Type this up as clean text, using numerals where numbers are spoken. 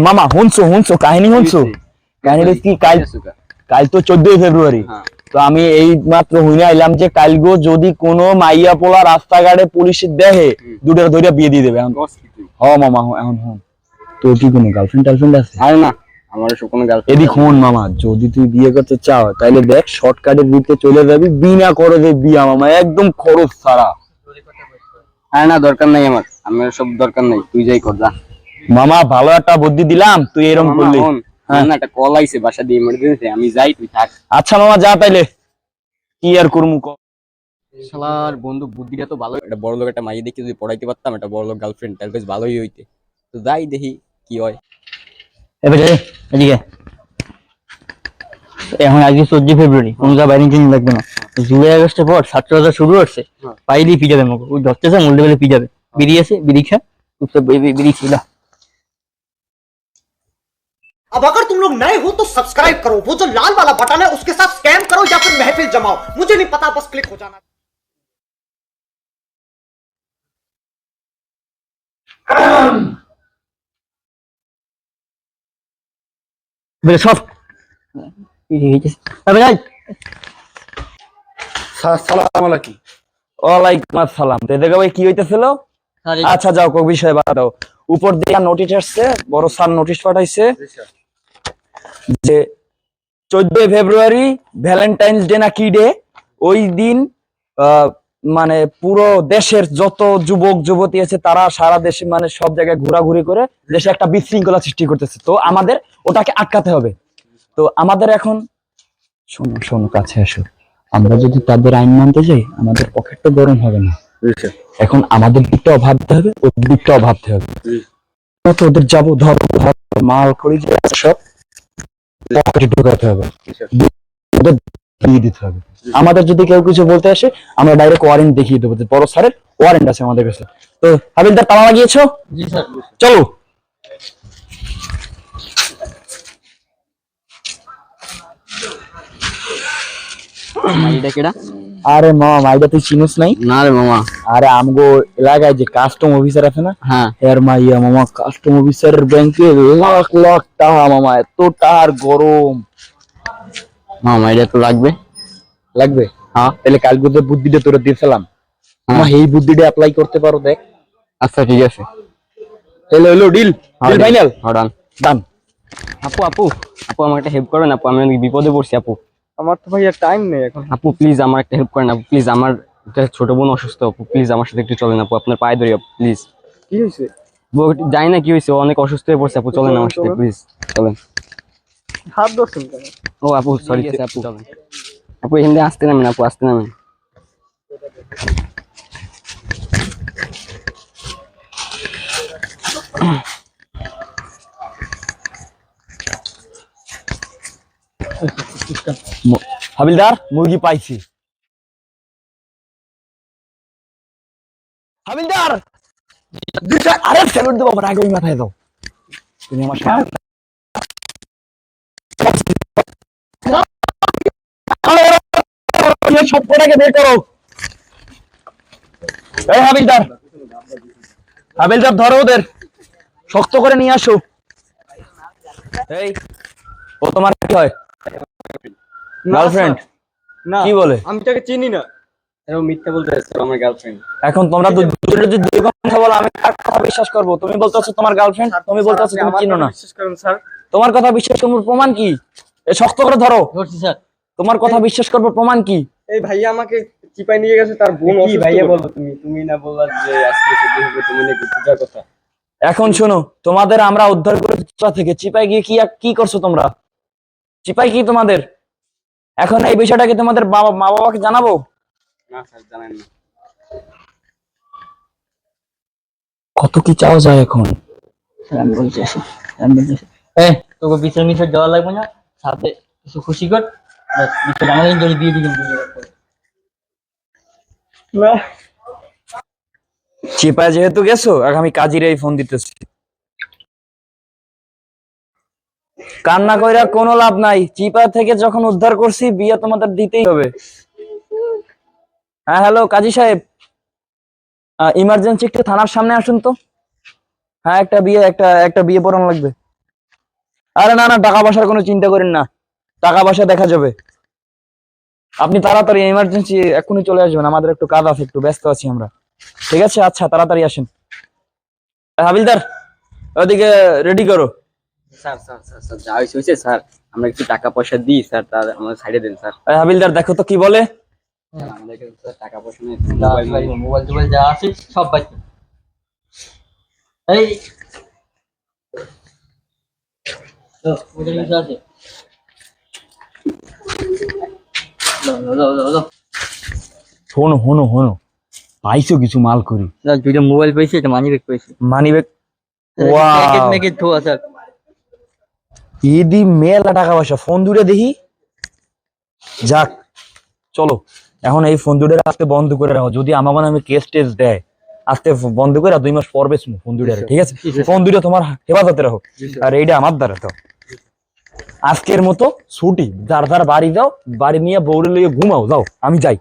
মামা শুনছো কাহিনী শুনছো? কাহিনী কি কাল তো 14 ফেব্রুয়ারি। তো আমি এই মাত্র হইনা আইলাম যে কালগো যদি কোনো মাইয়া পোলা রাস্তাঘাটে পুলিশ দেখে দুটার ধরে বিয়ে দিয়ে দেবে। মামা এখন হন তোর কি কোনো গার্লফ্রেন্ড আছে? আরে না, আমার সব কোনো গার্লফ্রেন্ড। এদিক হন মামা, যদি তুই বিয়ে করতে চাও তাহলে দেখ শর্টকাটের ভিতরে চলে যাবি, বিনা খরচে বিয়া মামা, একদম খরচ ছাড়া। আরে না, দরকার নাই আমার সব দরকার নাই, তুই যাই কর যা। মামা ভালো একটা বুদ্ধি দিলাম, তুই এরকম করলি। না, একটা কল আইছে বাসা দিয়ে ইমার্জেন্সি, আমি যাই, তুই থাক। আচ্ছা মামা যা তাইলে, কি আর করমু ক। শালার বন্ধু বুদ্ধিটা তো ভালো, একটা বড় লোক একটা মাইয়ে দেখে যদি পড়াইতে পারতাম, একটা বড় লোক গার্লফ্রেন্ড, তাহলে বেশ ভালোই হইতে। তো যাই দেখি কি হয়। এদিকে এখন আজকে 14 ফেব্রুয়ারি, কোনো যা বাইরে কিনে লাগবে না। জুলাই আগস্টের পর ছাত্ররা শুরু করছে, পাইলেই পিজাবে মুখ ওই ধরতেছে মূল্য বেলে পিজাবে। বিড়ি আছে, বিড়ি খা, চুপচাপ বিড়ি খিলা। अब अगर तुम लोग नए हो तो सब्सक्राइब करो, वो जो लाल वाला बटन है उसके साथ स्कैम करो या फिर महफिल जमाओ, मुझे नहीं पता, बस क्लिक हो जाना। বেলে সব সালাম আলাইকুম। ওয়ালাইকুম আসসালাম। তো দেখো ভাই কি হইতেছিল? আচ্ছা যাও, কোন বিষয় বাড়াও। উপর দিয়ে নোটিশ আসছে, বড় স্যার নোটিশ পাঠাইছে যে 14 ফেব্রুয়ারি ভ্যালেন্টাইন্স ডে না কি ডে, ওই দিন মানে পুরো দেশের যত যুবক যুবতী আছে তারা সারা দেশে মানে সব জায়গায় ঘোরাঘুরি করে দেশে একটা বিশৃঙ্খলা সৃষ্টি করতেছে। তো আমাদের ওটাকে আটকাতে হবে। তো আমাদের এখন শোনো কাছে আসো, আমরা যদি তাদের আইন মানতে যাই আমাদের পকেটটা গরম হবে না। এখন আমাদের দিকটাও ভাবতে হবে, ওদের দিকটাও ভাবতে হবে। তো ওদের যাবো ধরো মাল করি যে সব পকেটে ঢোকাতে হবে, ওদের দিয়ে দিতে হবে। আমাদের যদি কেউ কিছু বলতে আসে আমরা ডাইরেক্ট ওয়ারেন্ট দেখিয়ে দেবো, যে বড় স্যারের ওয়ারেন্ট আছে আমাদের কাছে। তো হাবিলদার তালা লাগিয়েছো? চলো। মাইটা কেডা? আরে মামা মাইটা তুই চিনিস নাই? না রে মামা। আরে আমগো এলাকায় যে কাস্টম অফিসার আছে না, হ্যাঁ এর মাইয়া মামা। কাস্টম অফিসারের ব্যাংকে লাখ লাখ টাকা মামা, এত টাকার গরম। মামা এটা তো লাগবে। হ্যাঁ তাহলে কালকে যে বুদ্ধিটা তোরা দিয়েছিলাম, এই বুদ্ধিটা অ্যাপ্লাই করতে পারো, দেখ। আচ্ছা ঠিক আছে, তাহলে হলো ডিল ফাইনাল। ডান। আপু আপু আপু আমার একটা হেল্প করবেন আপু, আমি অনেক বিপদে পড়ছি আপু। আমার তো ভাইয়া টাইম নেই এখন। আপু প্লিজ আমার একটা হেল্প করেন আপু, প্লিজ। আমার ছোট বোন অসুস্থ আপু, প্লিজ আমার সাথে একটু চলেন আপু, আপনার পায়ে ধরি আপু প্লিজ। কি হয়েছে? জানি না কি হয়েছে, ও অনেক অসুস্থ হয়ে পড়ছে আপু, চলেন আমার সাথে প্লিজ, চলেন। হাত ধরছেন কেন? ও আপু সরি আপু, আপু এখান থেকে আসতে নামেন আপু, আসতে নামেন। হাবিলদার মুরগি পাইছি। হাবিলদার আরে স্যালুট দেবো, আমার আগে মাথায় দাও। তুমি আমার সাথে সবটাকে বের করো। এই হাবিলদার, হাবিলদার ধরো ওদের, শক্ত করে নিয়ে আসো। এই ও তোমার কি হয়? গার্লফ্রেন্ড? না কি বলে? আমি তাকে চিনি না। এরকম মিথ্যা বলতে আছে আমার গার্লফ্রেন্ড। এখন তোমরা যদি দুই কথা বলো আমি কার কথা বিশ্বাস করবো? তুমি বলতেছো তোমার গার্লফ্রেন্ড, তুমি বলতেছো তুমি চিনো না। বিশ্বাস করেন স্যার। তোমার কথা বিশ্বাস করবো প্রমাণ কি? এ শক্ত করে ধরো। ধরছি স্যার। তোমার কথা বিশ্বাস করবো প্রমাণ কি? এই ভাইয়া আমাকে চিপায় নিয়ে গেছে, তার বোন অসুস্থ। ভাইয়া বলো তুমি না বললা যে আজকে ছুটি হবে, তুমি নাকি পূজার কথা। এখন শোনো, তোমাদের আমরা উদ্ধার করে থেকে চিপায় গিয়ে কি করছো তোমরা? চিপাই কি তোমাদের? এখন এই বিষয়টাকে তোমাদের মা বাবাকে জানাবো? না স্যার জানেন না। কত কি চাওয়া যায় এখন? আমি বলছি তোকে বিচার মিশর দেওয়া লাগবে না, সাথে কিছু খুশি কর, বিচার আমাদের জন্য দিয়ে দিবেন। চিপায় যেহেতু গেছো, এখন আমি কাজীরাই ফোন দিতেছি। কান্না কইরা কোনো লাভ নাই, চিপা থেকে যখন উদ্ধার করছি বিয়ে তোমাদের দিতেই হবে। হ্যাঁ হ্যালো কাজী সাহেব, ইমার্জেন্সি একটু থানার সামনে আসুন তো। হ্যাঁ একটা বিয়ে একটা বিয়ে পড়ানো লাগবে। আরে না না, টাকা পয়সার কোনো চিন্তা করেন না, টাকা পয়সা দেখা যাবে। আপনি তাড়াতাড়ি এমার্জেন্সি এক্ষুনি চলে আসবেন, আমাদের একটু কাজ আছে, একটু ব্যস্ত আছি আমরা। ঠিক আছে, আচ্ছা তাড়াতাড়ি আসেন। হাবিলদার ওদিকে রেডি করো। স্যার স্যার স্যার স্যার যা হয়েছে স্যার, আমরা একটু টাকা পয়সা দিই স্যার, তার আমাদের সাইডে দেন স্যার। হাবিলদার দেখো তো কি বলে। স্যার, আমাদের কাছে স্যার টাকা পয়সা নেই, মোবাইল টোবাইল যা আছে সব বাইতে। এই তো ওটা কিছু আছে? দাও। শোনো শোনো শোনো, পাইছো কিছু মাল করি। স্যার দুইটা মোবাইল পেয়েছি, একটা মানি ব্যাগ পেয়েছি। Money bag, packet wow, Mackett ধোয়া স্যার। ইদি মেলা টাকা পয়সা। ফোন দুটো দেখি। যাক চলো, এখন এই ফোন দুটো আজকে বন্ধ করে রাখো, যদি আমাকে নামে কেস টেস দেয় আজকে বন্ধ করে 2 মাস পর বেচবো ফোন দুটো। ঠিক আছে, ফোন দুটো তোমার হেফাজতে রাখো, আর এইটা আমার দ্বারা দাও। আজকের মতো ছুটি, যার যার বাড়ি যাও, বাড়ি নিয়ে বউরে লইয়ে ঘুমাও, যাও আমি যাই।